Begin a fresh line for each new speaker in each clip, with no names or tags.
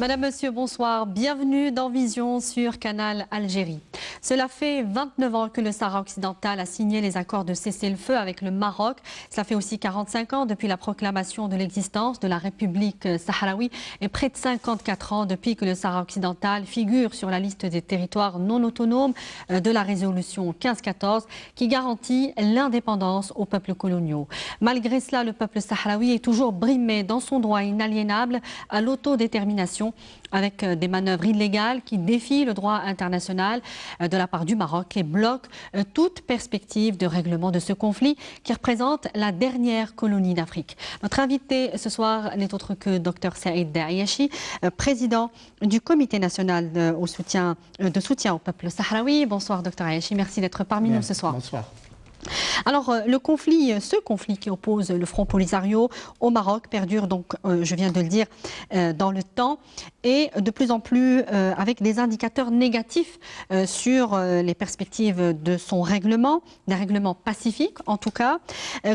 Madame, Monsieur, bonsoir. Bienvenue dans Vision sur Canal Algérie. Cela fait 29 ans que le Sahara occidental a signé les accords de cessez-le-feu avec le Maroc. Cela fait aussi 45 ans depuis la proclamation de l'existence de la République sahraoui et près de 54 ans depuis que le Sahara occidental figure sur la liste des territoires non autonomes de la résolution 1514 qui garantit l'indépendance aux peuples coloniaux. Malgré cela, le peuple sahraoui est toujours brimé dans son droit inaliénable à l'autodétermination avec des manœuvres illégales qui défient le droit international de la part du Maroc et bloquent toute perspective de règlement de ce conflit qui représente la dernière colonie d'Afrique. Notre invité ce soir n'est autre que Dr Saïd Dayachi, président du Comité national de soutien au peuple sahraoui. Bonsoir Dr Dayachi, merci d'être parmi nous ce soir.
Bonsoir.
Alors, ce conflit qui oppose le Front Polisario au Maroc perdure donc, je viens de le dire, dans le temps et de plus en plus avec des indicateurs négatifs sur les perspectives de son règlement, d'un règlement pacifique en tout cas.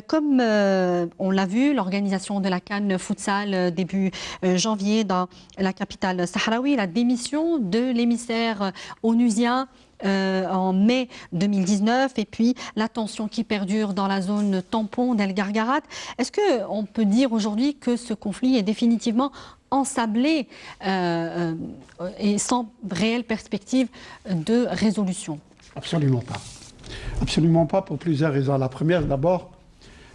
Comme on l'a vu, l'organisation de la CAN Futsal début janvier dans la capitale sahraoui, la démission de l'émissaire onusien en mai 2019 et puis la tension qui perdure dans la zone tampon d'El Gargarat. Est-ce qu'on peut dire aujourd'hui que ce conflit est définitivement ensablé et sans réelle perspective de résolution?
Absolument pas. Absolument pas pour plusieurs raisons. La première d'abord,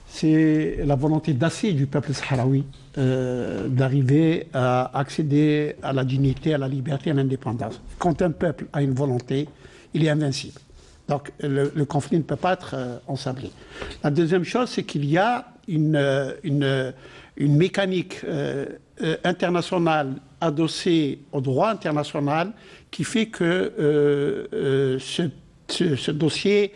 c'est la volonté d'acier du peuple sahraoui d'arriver à accéder à la dignité, à la liberté, à l'indépendance. Quand un peuple a une volonté, il est invincible. Donc le conflit ne peut pas être ensablé. La deuxième chose, c'est qu'il y a une mécanique internationale adossée au droit international qui fait que ce dossier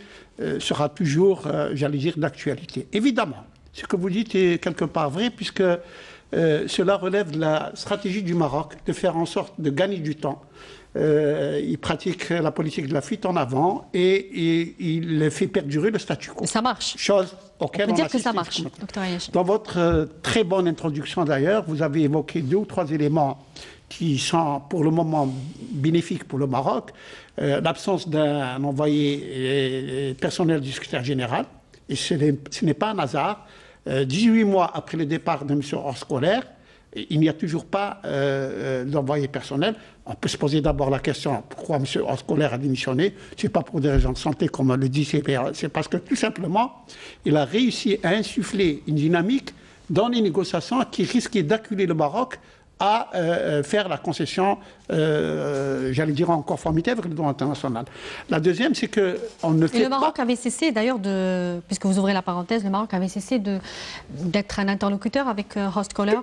sera toujours, j'allais dire, d'actualité. Évidemment, ce que vous dites est quelque part vrai, puisque cela relève de la stratégie du Maroc de faire en sorte de gagner du temps. Il pratique la politique de la fuite en avant et il fait perdurer le statu quo.
Et ça marche.
Chose auquel
on peut dire que ça marche, Dr Dayachi.
Dans votre très bonne introduction d'ailleurs, vous avez évoqué 2 ou 3 éléments qui sont pour le moment bénéfiques pour le Maroc. L'absence d'un envoyé personnel du secrétaire général, et ce n'est pas un hasard. 18 mois après le départ de M. Horst-Kohler, il n'y a toujours pas d'envoyé personnel. On peut se poser d'abord la question pourquoi M. Horst-Kohler a démissionné. Ce n'est pas pour des raisons de santé, comme on le dit, c'est parce que tout simplement, il a réussi à insuffler une dynamique dans les négociations qui risquait d'acculer le Maroc à faire la concession, j'allais dire en conformité avec le droit international. La deuxième, c'est qu'on ne fait pas...
Et le Maroc avait cessé, d'ailleurs, puisque vous ouvrez la parenthèse, le Maroc avait cessé d'être un interlocuteur avec Horst-Kohler,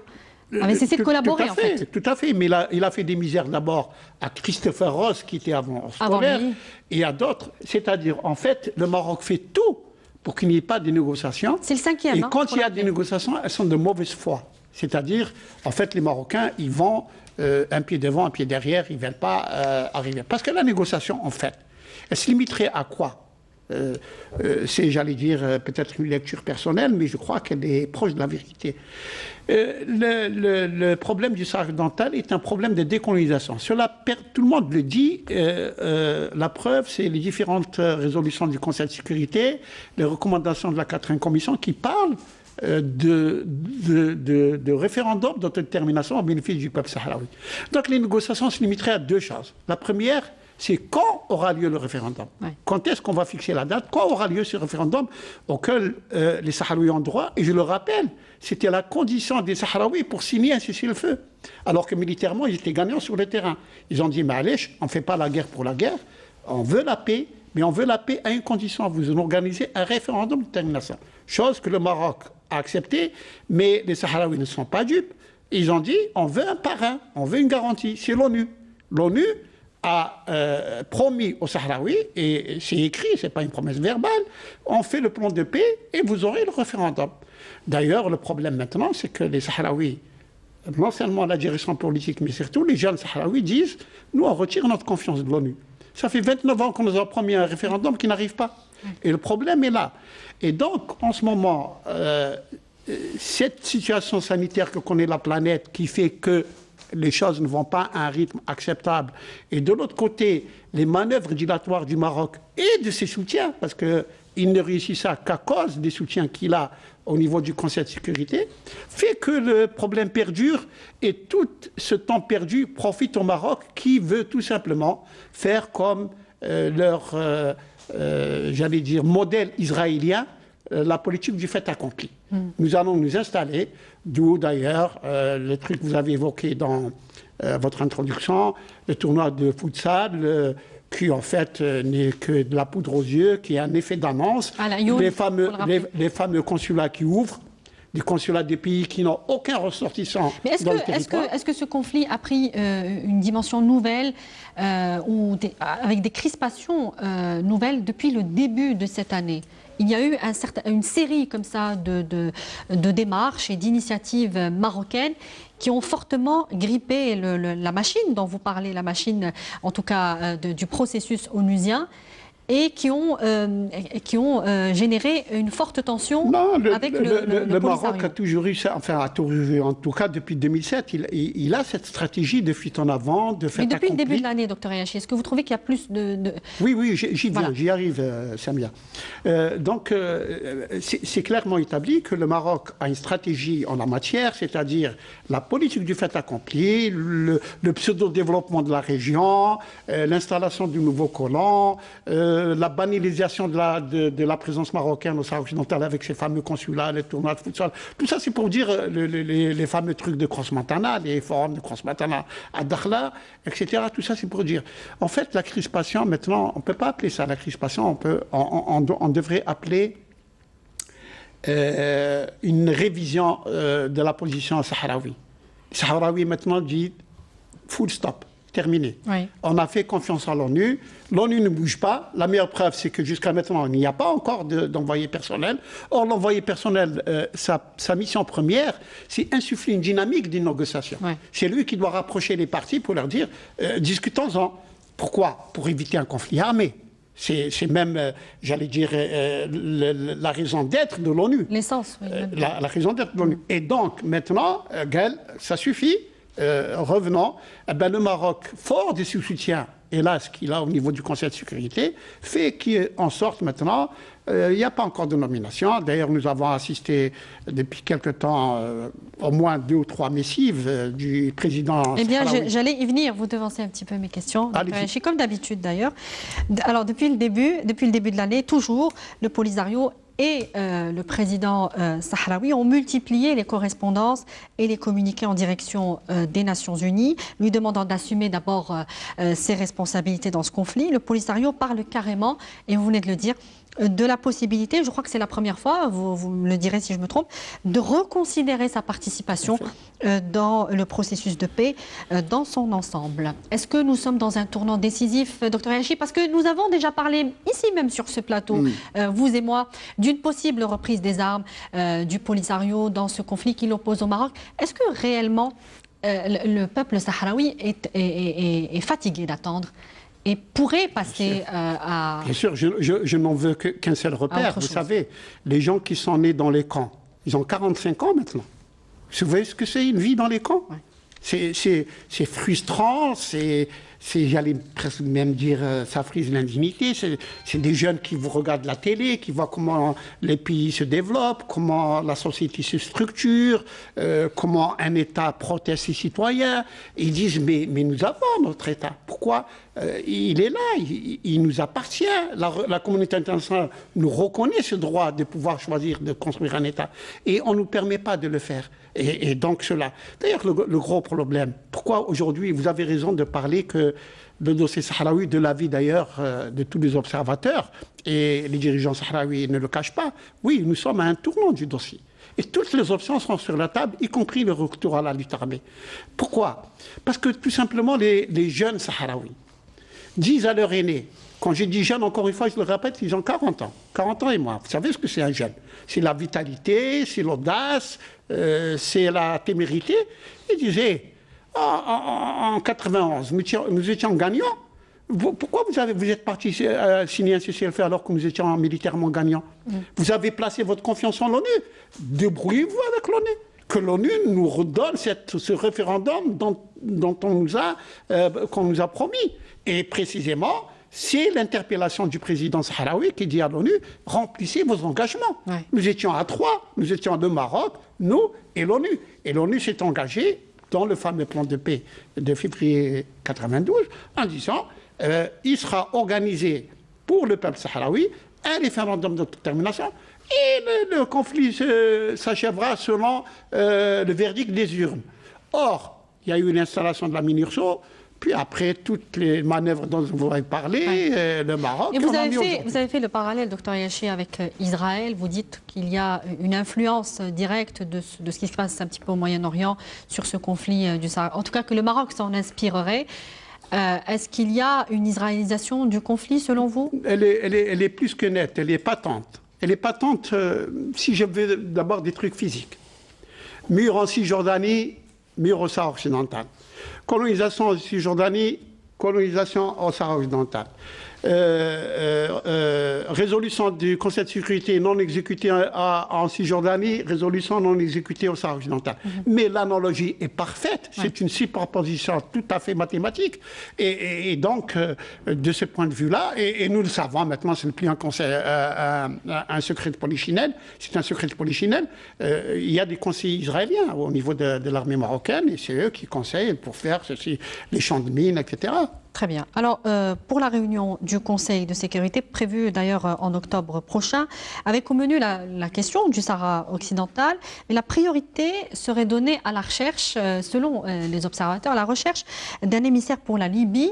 avait cessé de collaborer, en fait.
Tout à fait, mais il a fait des misères d'abord à Christopher Ross, qui était avant Horst-Kohler, et à d'autres. C'est-à-dire, en fait, le Maroc fait tout pour qu'il n'y ait pas de négociations.
C'est le 5e.
Et quand il y a des négociations, elles sont de mauvaise foi. C'est-à-dire, en fait, les Marocains, ils vont un pied devant, un pied derrière, ils ne veulent pas arriver. Parce que la négociation, en fait, elle se limiterait à quoi? C'est, j'allais dire, peut-être une lecture personnelle, mais je crois qu'elle est proche de la vérité. Le problème du Sahara occidental est un problème de décolonisation. Tout le monde le dit. La preuve, c'est les différentes résolutions du Conseil de sécurité, les recommandations de la 4e commission qui parlent de référendum d'autodétermination au bénéfice du peuple sahraoui. Donc les négociations se limiteraient à 2 choses. La première, c'est quand aura lieu le référendum. Ouais. Quand est-ce qu'on va fixer la date? Quand aura lieu ce référendum auquel les Sahraouis ont droit? Et je le rappelle, c'était la condition des Sahraouis pour signer un cessez-le-feu. Alors que militairement, ils étaient gagnants sur le terrain. Ils ont dit, mais allez, on ne fait pas la guerre pour la guerre, on veut la paix, mais on veut la paix à une condition, vous organisez un référendum de détermination. Chose que le Maroc a acceptée, mais les Sahraouis ne sont pas dupes. Ils ont dit, on veut un parrain, on veut une garantie, c'est l'ONU. L'ONU a promis aux Sahraouis, et c'est écrit, ce n'est pas une promesse verbale, on fait le plan de paix et vous aurez le référendum. D'ailleurs, le problème maintenant, c'est que les Sahraouis, non seulement la direction politique, mais surtout les jeunes Sahraouis disent, nous on retire notre confiance de l'ONU. Ça fait 29 ans qu'on nous a promis un référendum qui n'arrive pas. Et le problème est là. Et donc, en ce moment, cette situation sanitaire que connaît la planète qui fait que les choses ne vont pas à un rythme acceptable. Et de l'autre côté, les manœuvres dilatoires du Maroc et de ses soutiens, parce qu'il ne réussit ça qu'à cause des soutiens qu'il a au niveau du Conseil de sécurité, fait que le problème perdure et tout ce temps perdu profite au Maroc qui veut tout simplement faire comme leur, j'allais dire, modèle israélien, la politique du fait accompli. Nous allons nous installer, d'où d'ailleurs le truc que vous avez évoqué dans votre introduction, le tournoi de futsal, qui en fait n'est que de la poudre aux yeux, qui est un effet d'annonce. Les fameux consulats qui ouvrent, des consulats des pays qui n'ont aucun ressortissant dans le territoire.
Est-ce que ce conflit a pris une dimension nouvelle avec des crispations nouvelles depuis le début de cette année? Il y a eu une série comme ça de démarches et d'initiatives marocaines qui ont fortement grippé la machine dont vous parlez, la machine en tout cas du processus onusien, et qui ont généré une forte tension avec le
Maroc a toujours eu ça, enfin, en tout cas depuis 2007, il a cette stratégie de fuite en avant, de fait accompli.
Mais depuis le début de l'année, docteur Yachi, est-ce que vous trouvez qu'il y a plus de...
Oui, j'y viens, j'y arrive, Samia. Donc, c'est clairement établi que le Maroc a une stratégie en la matière, c'est-à-dire la politique du fait accompli, le pseudo-développement de la région, l'installation du nouveau colon, la banalisation de la présence marocaine au Sahara occidental avec ces fameux consulats, les tournois de futsal. Tout ça, c'est pour dire les fameux trucs de Cross-Montana, les forums de Cross-Montana à Dakhla, etc. Tout ça, c'est pour dire. En fait, la crispation, maintenant, on ne peut pas appeler ça la crispation, on devrait appeler une révision de la position sahraoui. Les Sahraouis, maintenant, dit full stop. Terminé.
Oui.
On a fait confiance à l'ONU. L'ONU ne bouge pas. La meilleure preuve, c'est que jusqu'à maintenant, il n'y a pas encore d'envoyé personnel. Or, l'envoyé personnel, sa mission première, c'est insuffler une dynamique d'une négociation. Oui. C'est lui qui doit rapprocher les parties pour leur dire discutons-en. Pourquoi? Pour éviter un conflit armé. C'est même, j'allais dire, la raison d'être de l'ONU.
L'essence, oui.
La raison d'être de l'ONU. Et donc, maintenant, Gaël, ça suffit. Revenons, le Maroc, fort de ce soutien, hélas, qu'il a au niveau du Conseil de sécurité, fait qu'en sorte maintenant, il n'y a pas encore de nomination. D'ailleurs, nous avons assisté depuis quelque temps au moins 2 ou 3 missives du président.
Eh bien, j'allais y venir, vous devancez un petit peu mes questions. Comme d'habitude d'ailleurs. Alors, depuis le début de l'année, toujours, le Polisario et le président sahraoui ont multiplié les correspondances et les communiqués en direction des Nations Unies, lui demandant d'assumer d'abord ses responsabilités dans ce conflit. Le Polisario parle carrément, et vous venez de le dire, de la possibilité, je crois que c'est la première fois, vous me le direz si je me trompe, de reconsidérer sa participation dans le processus de paix dans son ensemble. Est-ce que nous sommes dans un tournant décisif, Dr Yachi? Parce que nous avons déjà parlé ici même sur ce plateau, vous et moi, d'une possible reprise des armes du Polisario dans ce conflit qui l'oppose au Maroc. Est-ce que réellement le peuple sahraoui est fatigué d'attendre et pourrait passer à...
Bien sûr, je n'en veux qu'un seul repère. Vous savez, les gens qui sont nés dans les camps, ils ont 45 ans maintenant. Vous voyez ce que c'est une vie dans les camps? Ouais. C'est frustrant, j'allais presque même dire, ça frise l'indignité. C'est des jeunes qui vous regardent la télé, qui voient comment les pays se développent, comment la société se structure, comment un État protège ses citoyens. Ils disent, mais nous avons notre État. Pourquoi il est là, il nous appartient. La communauté internationale nous reconnaît ce droit de pouvoir choisir de construire un État. Et on ne nous permet pas de le faire. Et donc cela. D'ailleurs, le gros problème, pourquoi aujourd'hui, vous avez raison de parler que le dossier sahraoui, de l'avis d'ailleurs de tous les observateurs, et les dirigeants sahraouis ne le cachent pas, oui, nous sommes à un tournant du dossier. Et toutes les options sont sur la table, y compris le retour à la lutte armée. Pourquoi? Parce que tout simplement, les jeunes sahraouis disent à leurs aînés, quand je dis jeunes, encore une fois, je le répète, ils ont 40 ans. 40 ans et moins. Vous savez ce que c'est un jeune? C'est la vitalité, c'est l'audace, c'est la témérité. Ils disaient, en 91, nous étions gagnants. Pourquoi vous êtes parti signer un cessez-le-feu alors que nous étions militairement gagnants? Vous avez placé votre confiance en l'ONU. Débrouillez-vous avec l'ONU. que l'ONU nous redonne ce référendum dont qu'on nous a promis. Et précisément, c'est l'interpellation du président sahraoui qui dit à l'ONU « Remplissez vos engagements ouais. ». Nous étions à 3, nous étions le Maroc, nous et l'ONU. Et l'ONU s'est engagée dans le fameux plan de paix de février 92 en disant il sera organisé pour le peuple sahraoui un référendum d'autodétermination et le conflit s'achèvera selon le verdict des urnes. Or, il y a eu une installation de la MINURSO. Puis après, toutes les manœuvres dont vous avez parlé, ouais. Le Maroc...
Et vous avez fait le parallèle, Dr Yachi, avec Israël. Vous dites qu'il y a une influence directe de ce qui se passe un petit peu au Moyen-Orient sur ce conflit du Sahara. En tout cas, que le Maroc s'en inspirerait. Est-ce qu'il y a une israélisation du conflit, selon vous? Elle
est plus que nette, elle est patente. Elle est patente, si je veux d'abord des trucs physiques. Mur en Cisjordanie, mur au Sahara occidental. Colonisation en Cisjordanie, colonisation au Sahara occidental. Résolution du Conseil de sécurité non exécutée en Cisjordanie, résolution non exécutée au Sahara occidental. Mais l'analogie est parfaite, c'est une superposition tout à fait mathématique. Et donc, de ce point de vue-là, et nous le savons maintenant, ce n'est plus un secret de polichinelle, c'est un secret de polichinelle. Il y a des conseillers israéliens au niveau de l'armée marocaine, et c'est eux qui conseillent pour faire ceci, les champs de mines, etc.
Très bien. Alors, pour la réunion du Conseil de sécurité, prévue d'ailleurs en octobre prochain, avec au menu la question du Sahara occidental, mais la priorité serait donnée à la recherche, selon les observateurs, la recherche d'un émissaire pour la Libye.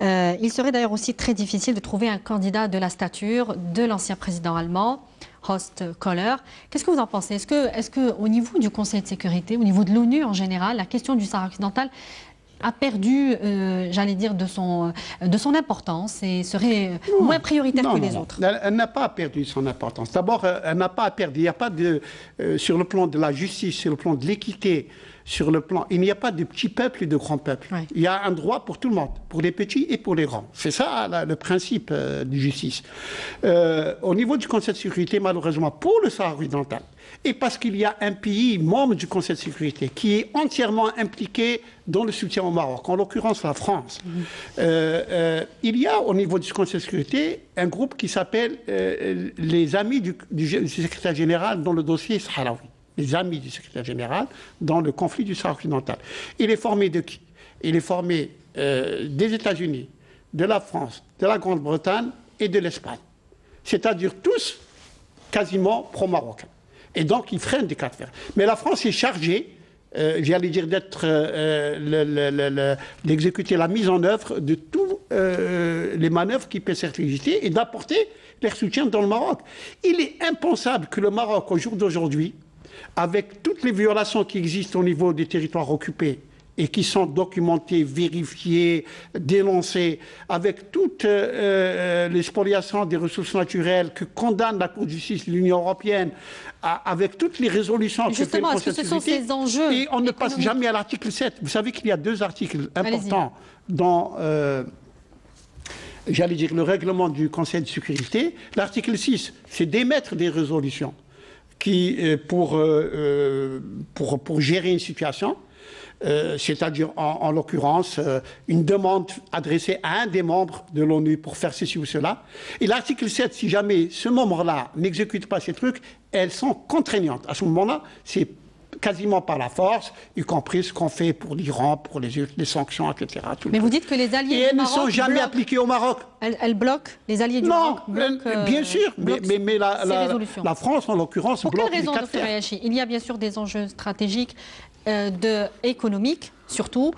Il serait d'ailleurs aussi très difficile de trouver un candidat de la stature de l'ancien président allemand, Horst Köhler. Qu'est-ce que vous en pensez? Est-ce que, au niveau du Conseil de sécurité, au niveau de l'ONU en général, la question du Sahara occidental a perdu, j'allais dire, de son importance et serait moins prioritaire que les autres?
Elle n'a pas perdu son importance. D'abord, elle n'a pas perdu. Il n'y a pas de, sur le plan de la justice, sur le plan de l'équité, sur le plan... Il n'y a pas de petits peuples et de grands peuples. Oui. Il y a un droit pour tout le monde, pour les petits et pour les grands. C'est ça le principe de justice. Au niveau du Conseil de sécurité, malheureusement, pour le Sahara occidental, et parce qu'il y a un pays membre du Conseil de sécurité qui est entièrement impliqué dans le soutien au Maroc, en l'occurrence la France. Il y a au niveau du Conseil de sécurité un groupe qui s'appelle les Amis du secrétaire général dans le dossier sahraoui. Les Amis du secrétaire général dans le conflit du Sahara occidental. Il est formé de qui? Il est formé des États-Unis, de la France, de la Grande-Bretagne et de l'Espagne. C'est-à-dire tous quasiment pro-marocains. Et donc, ils freinent des cas de fer. Mais la France est chargée, j'allais dire, d'exécuter la mise en œuvre de toutes les manœuvres qui peuvent être exécutées et d'apporter leur soutien dans le Maroc. Il est impensable que le Maroc, au jour d'aujourd'hui, avec toutes les violations qui existent au niveau des territoires occupés, et qui sont documentés, vérifiés, dénoncés, avec toute les spoliations des ressources naturelles que condamne la Cour de justice de l'Union européenne, avec toutes les résolutions que fait le Conseil de sécurité.
Justement, est-ce que ce sont ces enjeux
et on ne passe jamais à l'article 7. Vous savez qu'il y a 2 articles importants dans, j'allais dire, le règlement du Conseil de sécurité. L'article 6, c'est d'émettre des résolutions qui, pour gérer une situation. C'est-à-dire en l'occurrence une demande adressée à un des membres de l'ONU pour faire ceci ou cela. Et l'article 7, si jamais ce membre-là n'exécute pas ces trucs, elles sont contraignantes. À ce moment-là, c'est quasiment par la force, y compris ce qu'on fait pour l'Iran, pour les sanctions, etc.
Mais vous dites que les alliés
du Maroc... Et elles ne sont jamais appliquées au Maroc.
Elles bloquent, les alliés du Maroc bloquent,
bien sûr, mais la France, en l'occurrence, bloque les cas de fer.
Pour quelle raison, Dr Yachi? Il y a bien sûr des enjeux stratégiques, économiques, surtout.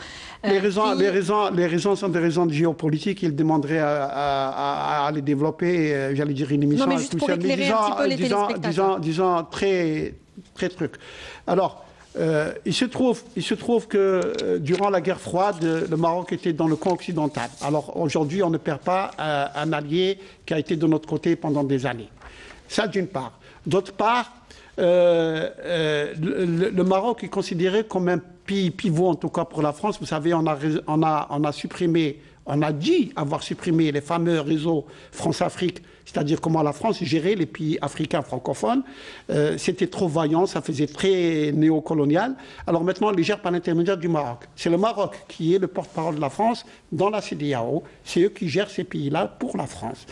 Les raisons sont des raisons géopolitiques. Ils demanderaient à les développer, j'allais dire une émission...
Non, mais juste pour éclairer un petit peu les téléspectateurs.
Disons très truc. Alors, il se trouve que durant la guerre froide, le Maroc était dans le camp occidental. Alors aujourd'hui, on ne perd pas un allié qui a été de notre côté pendant des années. Ça d'une part. D'autre part, le Maroc est considéré comme un pays pivot, en tout cas pour la France. Vous savez, on a supprimé On a dit avoir supprimé les fameux réseaux France-Afrique, c'est-à-dire comment la France gérait les pays africains francophones. C'était trop vaillant, ça faisait très néocolonial. Alors maintenant, on les gère par l'intermédiaire du Maroc. C'est le Maroc qui est le porte-parole de la France dans la CEDEAO. C'est eux qui gèrent ces pays-là pour la France.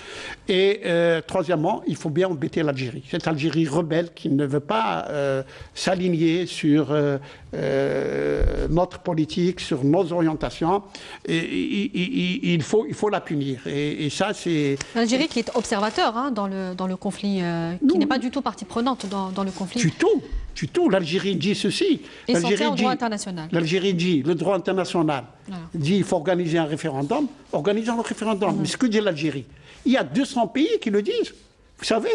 Et troisièmement, il faut bien embêter l'Algérie. Cette Algérie rebelle qui ne veut pas s'aligner sur notre politique, sur nos orientations. Il faut la punir. Et ça, c'est...
L'Algérie qui est observateur dans le conflit, qui n'est pas du tout partie prenante dans le conflit.
Du tout. L'Algérie dit ceci.
Et s'en tient au droit international.
L'Algérie dit, le droit international dit qu'il faut organiser un référendum. Organisons le référendum. Mais ce que dit l'Algérie, il y a 200 pays qui le disent. Vous savez,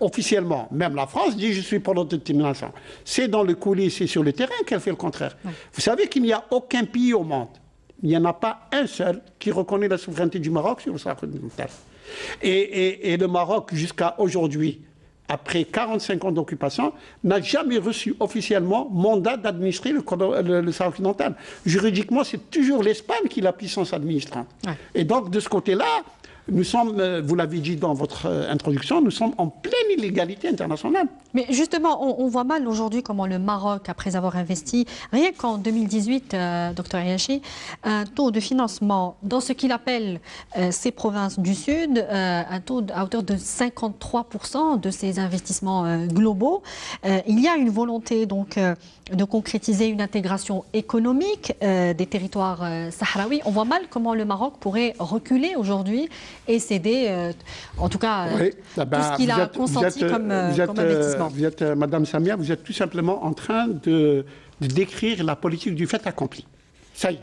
officiellement, même la France dit « je suis pour l'autodétermination ». C'est dans le coulisses et sur le terrain qu'elle fait le contraire. Vous savez qu'il n'y a aucun pays au monde, il n'y en a pas un seul qui reconnaît la souveraineté du Maroc sur le Sahara occidental. Et le Maroc, jusqu'à aujourd'hui, après 45 ans d'occupation, n'a jamais reçu officiellement mandat d'administrer le Sahara occidental. Juridiquement, c'est toujours l'Espagne qui est la puissance administrante. Et donc, de ce côté-là, nous sommes, vous l'avez dit dans votre introduction, nous sommes en pleine illégalité internationale.
Mais justement, on voit mal aujourd'hui comment le Maroc, après avoir investi, rien qu'en 2018, Dr Ayachi, un taux de financement dans ce qu'il appelle ces provinces du Sud, un taux à hauteur de 53% de ces investissements globaux. Il y a une volonté donc de concrétiser une intégration économique des territoires sahraouis. On voit mal comment le Maroc pourrait reculer aujourd'hui et céder, en tout cas, tout ce qu'il a consenti comme investissement.
Vous êtes, Madame Samia, vous êtes tout simplement en train de décrire la politique du fait accompli. Ça y est.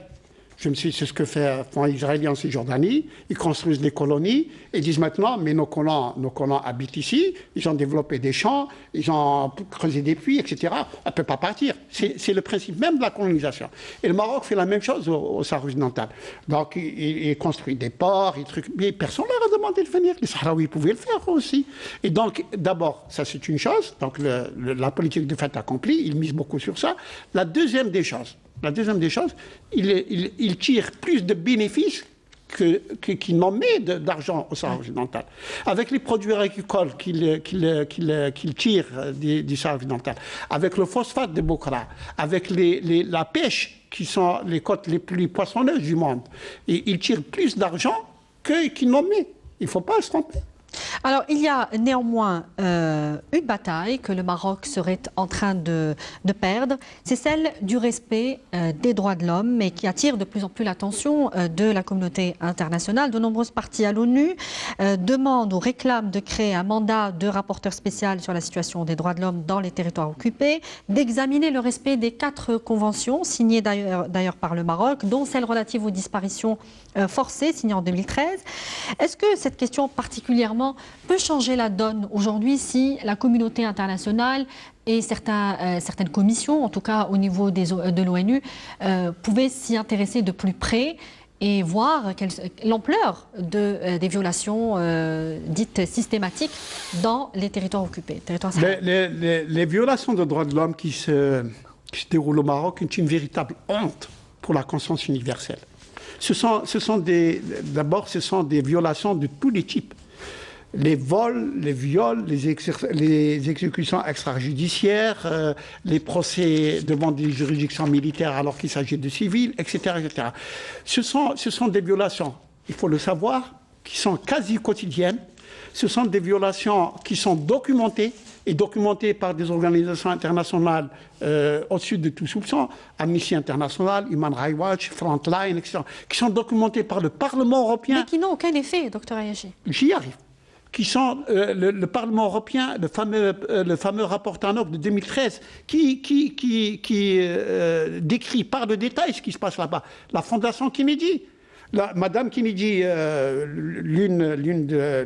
C'est ce que font les Israéliens en Cisjordanie. Ils construisent des colonies et disent maintenant, mais nos colons habitent ici, ils ont développé des champs, ils ont creusé des puits, etc. On ne peut pas partir. C'est le principe même de la colonisation. Et le Maroc fait la même chose au Sahara occidental. Donc, il construit des ports, mais personne ne leur a demandé de venir. Les Sahraouis pouvaient le faire aussi. Et donc, d'abord, ça c'est une chose. Donc, la politique de fait accompli, ils misent beaucoup sur ça. La deuxième des choses, il tire plus de bénéfices qu'il n'en met d'argent au Sahara occidental. Avec les produits agricoles qu'il tire du Sahara occidental, avec le phosphate de Bokra, avec la pêche, qui sont les côtes les plus poissonneuses du monde, et il tire plus d'argent qu'il n'en met. Il ne faut pas se tromper.
Alors, il y a néanmoins une bataille que le Maroc serait en train de perdre. C'est celle du respect des droits de l'homme, mais qui attire de plus en plus l'attention de la communauté internationale. De nombreuses parties à l'ONU demandent ou réclament de créer un mandat de rapporteur spécial sur la situation des droits de l'homme dans les territoires occupés, d'examiner le respect des 4 conventions signées d'ailleurs par le Maroc, dont celle relative aux disparitions forcées, signée en 2013. Est-ce que cette question particulièrement peut changer la donne aujourd'hui si la communauté internationale et certaines commissions, en tout cas au niveau de l'ONU, pouvaient s'y intéresser de plus près et voir l'ampleur des violations dites systématiques dans les territoires occupés, territoires
les violations de droits de l'homme qui se déroulent au Maroc sont une véritable honte pour la conscience universelle. D'abord, ce sont des violations de tous les types. Les vols, les viols, les exécutions extrajudiciaires, les procès devant des juridictions militaires alors qu'il s'agit de civils, etc., etc. Ce sont des violations, il faut le savoir, qui sont quasi quotidiennes. Ce sont des violations qui sont documentées et documentées par des organisations internationales au-dessus de tout soupçon, Amnesty International, Human Rights Watch, Frontline, etc., qui sont documentées par le Parlement européen.
Mais qui n'ont aucun effet, Dr Ayachi.
J'y arrive. Qui sont le Parlement européen, le fameux rapport Tannock de 2013, qui décrit par le détail ce qui se passe là-bas. La Fondation Kennedy, Madame Kennedy,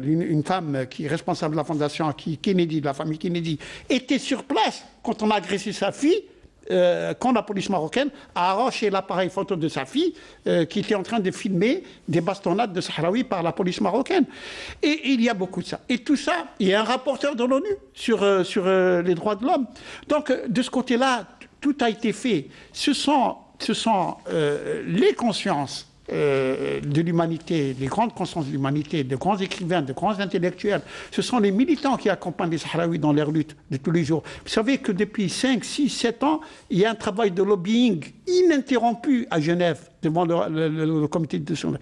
une femme qui est responsable de la Fondation Kennedy, de la famille Kennedy, était sur place quand on a agressé sa fille. Quand la police marocaine a arraché l'appareil photo de sa fille qui était en train de filmer des bastonnades de Sahraouis par la police marocaine. Et il y a beaucoup de ça. Et tout ça, il y a un rapporteur de l'ONU sur les droits de l'homme. Donc, de ce côté-là, tout a été fait. Ce sont les consciences de l'humanité, les grandes consciences de l'humanité, de grands écrivains, de grands intellectuels, ce sont les militants qui accompagnent les Sahraouis dans leur lutte de tous les jours. Vous savez que depuis 5, 6, 7 ans, il y a un travail de lobbying ininterrompu à Genève devant le comité de décision.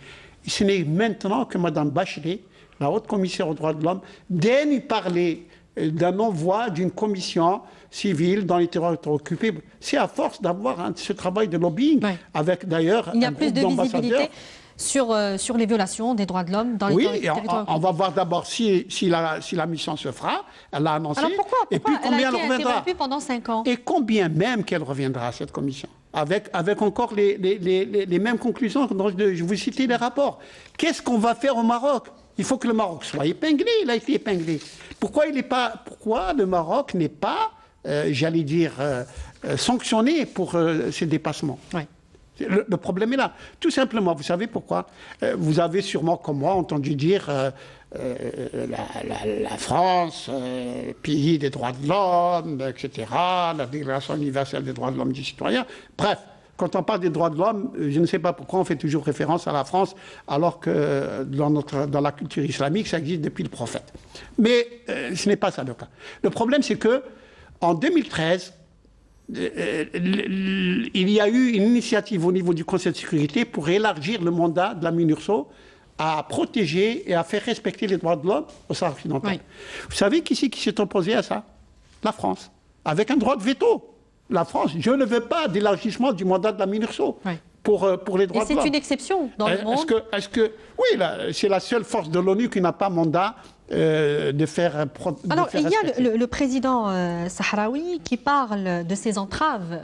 Ce n'est maintenant que Mme Bachelet, la haute commissaire aux droits de l'homme, daigne parler d'un envoi d'une commission civile dans les territoires occupés. C'est à force d'avoir ce travail de lobbying, avec d'ailleurs
un groupe d'ambassadeurs. Sur les violations des droits de l'homme dans les territoires occupés.
On va voir d'abord si la mission se fera. Elle l'a annoncé.
Alors pourquoi
et puis combien
elle a été
reviendra
interrompue pendant 5 ans.
Et combien même qu'elle reviendra, cette commission, avec encore les mêmes conclusions dont je vous citais les rapports. Qu'est-ce qu'on va faire au Maroc? Il faut que le Maroc soit épinglé. Il a été épinglé. Pourquoi le Maroc n'est pas, j'allais dire, sanctionné pour ces dépassements? Le problème est là. Tout simplement, vous savez pourquoi? Vous avez sûrement, comme moi, entendu dire la France, pays des droits de l'homme, etc., la Déclaration universelle des droits de l'homme et des citoyens. Bref, quand on parle des droits de l'homme, je ne sais pas pourquoi on fait toujours référence à la France, alors que dans la culture islamique, ça existe depuis le prophète. Mais ce n'est pas ça le cas. Le problème, c'est que en 2013, il y a eu une initiative au niveau du Conseil de sécurité pour élargir le mandat de la MINURSO à protéger et à faire respecter les droits de l'homme au Sahara occidental. Vous savez qui c'est qui s'est opposé à ça? La France, avec un droit de veto. La France, je ne veux pas d'élargissement du mandat de la MINURSO pour les droits de l'homme.
Et c'est une exception dans le monde.
Oui, c'est la seule force de l'ONU qui n'a pas mandat de faire.
Alors, il y a le président sahraoui qui parle de ces entraves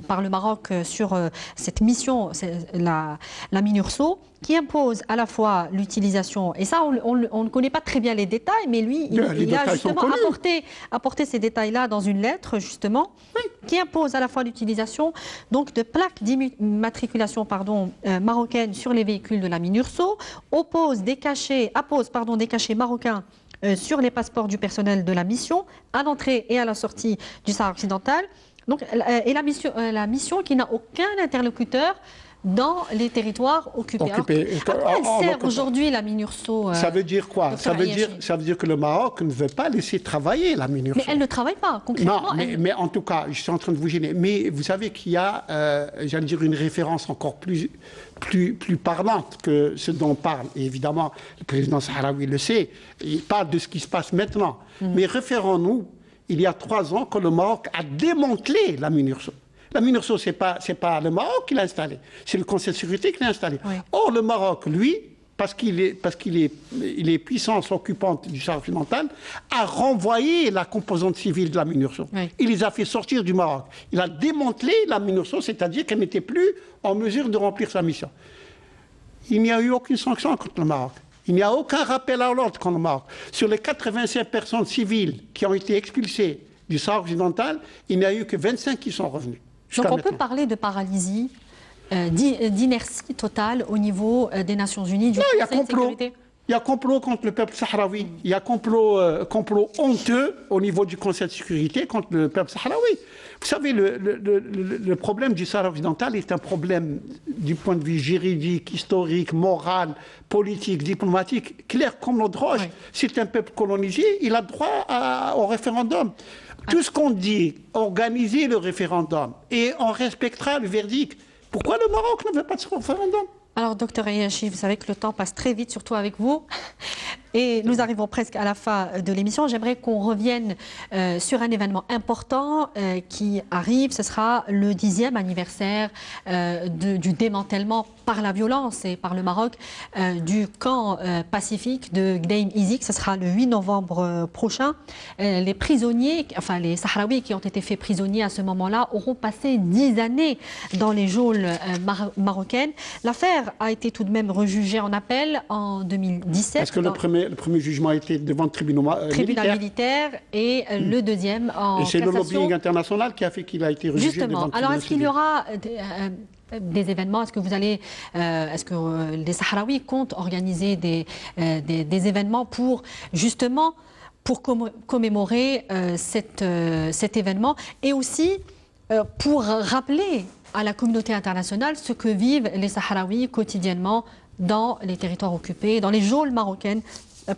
par le Maroc sur cette mission, la MINURSO, qui impose à la fois l'utilisation, et ça on ne connaît pas très bien les détails, mais lui il a justement apporté ces détails-là dans une lettre justement, qui impose à la fois l'utilisation donc de plaques d'immatriculation marocaines sur les véhicules de la MINURSO, appose des cachets marocains sur les passeports du personnel de la mission à l'entrée et à la sortie du Sahara occidental. Donc, et la mission qui n'a aucun interlocuteur dans les territoires occupés. Alors, à quoi elle sert aujourd'hui la MINURSO?
Ça veut dire quoi? Ça veut dire que le Maroc ne veut pas laisser travailler la MINURSO.
Mais elle ne travaille pas, concrètement.
Non, mais en tout cas, je suis en train de vous gêner. Mais vous savez qu'il y a, j'allais dire, une référence encore plus parlante que ce dont parle. Et évidemment, le président sahraoui le sait. Il parle de ce qui se passe maintenant. Mais référons-nous, il y a 3 ans, que le Maroc a démantelé la MINURSO. La MINURSO, ce n'est pas le Maroc qui l'a installée, c'est le Conseil de sécurité qui l'a installée. Or, le Maroc, lui, parce qu'il est puissance occupante du Sahara occidental, a renvoyé la composante civile de la MINURSO. Il les a fait sortir du Maroc. Il a démantelé la MINURSO, c'est-à-dire qu'elle n'était plus en mesure de remplir sa mission. Il n'y a eu aucune sanction contre le Maroc. Il n'y a aucun rappel à l'ordre contre le Maroc. Sur les 87 personnes civiles qui ont été expulsées du Sahara occidental, il n'y a eu que 25 qui sont revenus.
Donc on peut parler de paralysie, d'inertie totale au niveau des Nations Unies, du Conseil de sécurité.
Il y a complot contre le peuple sahraoui. Il y a complot honteux au niveau du Conseil de sécurité contre le peuple sahraoui. Vous savez, le problème du Sahara occidental est un problème du point de vue juridique, historique, moral, politique, diplomatique, clair comme l'eau de roche. C'est un peuple colonisé, il a droit au référendum. Tout ce qu'on dit, organiser le référendum, et on respectera le verdict. Pourquoi le Maroc ne veut pas de ce référendum?
Alors, docteur Ayachi, vous savez que le temps passe très vite, surtout avec vous. Et nous arrivons presque à la fin de l'émission. J'aimerais qu'on revienne sur un événement important qui arrive. Ce sera le 10e anniversaire du démantèlement par la violence et par le Maroc du camp pacifique de Gdeim Izik. Ce sera le 8 novembre prochain. Les prisonniers, enfin les Sahraouis qui ont été faits prisonniers à ce moment-là, auront passé 10 années dans les geôles marocaines. L'affaire a été tout de même rejugée en appel en 2017.
Est-ce que le premier jugement a été devant le tribunal
militaire et le deuxième en cassation.
Et c'est le lobbying international qui a fait qu'il a été rejugé devant le tribunal.
Alors est-ce qu'il y aura des événements? Est-ce que est-ce que les Sahraouis comptent organiser des événements pour justement commémorer cet événement et aussi pour rappeler à la communauté internationale ce que vivent les Sahraouis quotidiennement dans les territoires occupés, dans les geôles marocaines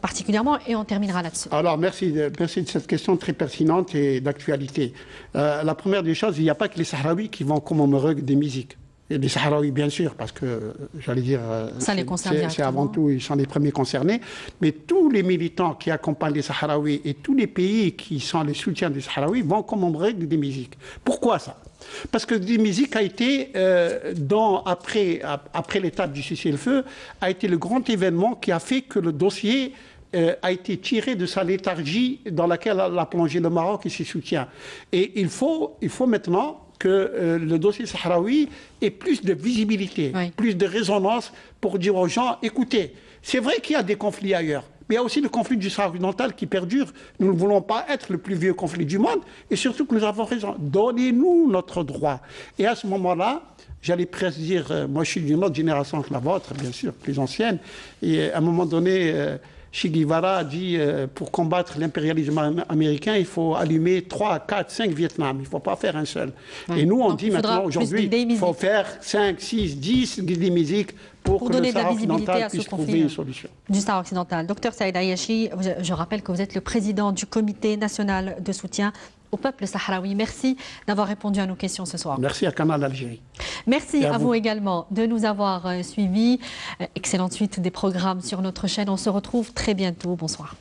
particulièrement, et on terminera là-dessus.
Alors, merci de cette question très pertinente et d'actualité. La première des choses, il n'y a pas que les Sahraouis qui vont commémorer des musiques. Et les Sahraouis, bien sûr, parce que, j'allais dire, c'est avant tout, ils sont les premiers concernés. Mais tous les militants qui accompagnent les Sahraouis et tous les pays qui sont les soutiens des Sahraouis vont commémorer des musiques. Pourquoi ça? Parce que des musiques a été, après l'étape du cessez-le-feu, a été le grand événement qui a fait que le dossier a été tiré de sa léthargie dans laquelle a plongé le Maroc et ses soutiens. Et il faut maintenant que le dossier sahraoui ait plus de visibilité, plus de résonance pour dire aux gens, écoutez, c'est vrai qu'il y a des conflits ailleurs, mais il y a aussi le conflit du Sahara occidental qui perdure. Nous ne voulons pas être le plus vieux conflit du monde, et surtout que nous avons raison. Donnez-nous notre droit. Et à ce moment-là, j'allais presque dire, moi je suis d'une autre génération que la vôtre, bien sûr, plus ancienne, et à un moment donné, Che Guevara a dit pour combattre l'impérialisme américain, il faut allumer 3, 4, 5 Vietnam. Il ne faut pas faire un seul. Et nous, on dit maintenant, aujourd'hui, il faut faire 5, 6, 10 guides musiques pour que le Sahara occidental puisse trouver une solution.
Du Sahara occidental. Docteur Saïd Ayachi, je rappelle que vous êtes le président du comité national de soutien au peuple sahraoui. Merci d'avoir répondu à nos questions ce soir.
Merci à Canal Algérie.
Merci à vous également de nous avoir suivis. Excellente suite des programmes sur notre chaîne. On se retrouve très bientôt. Bonsoir.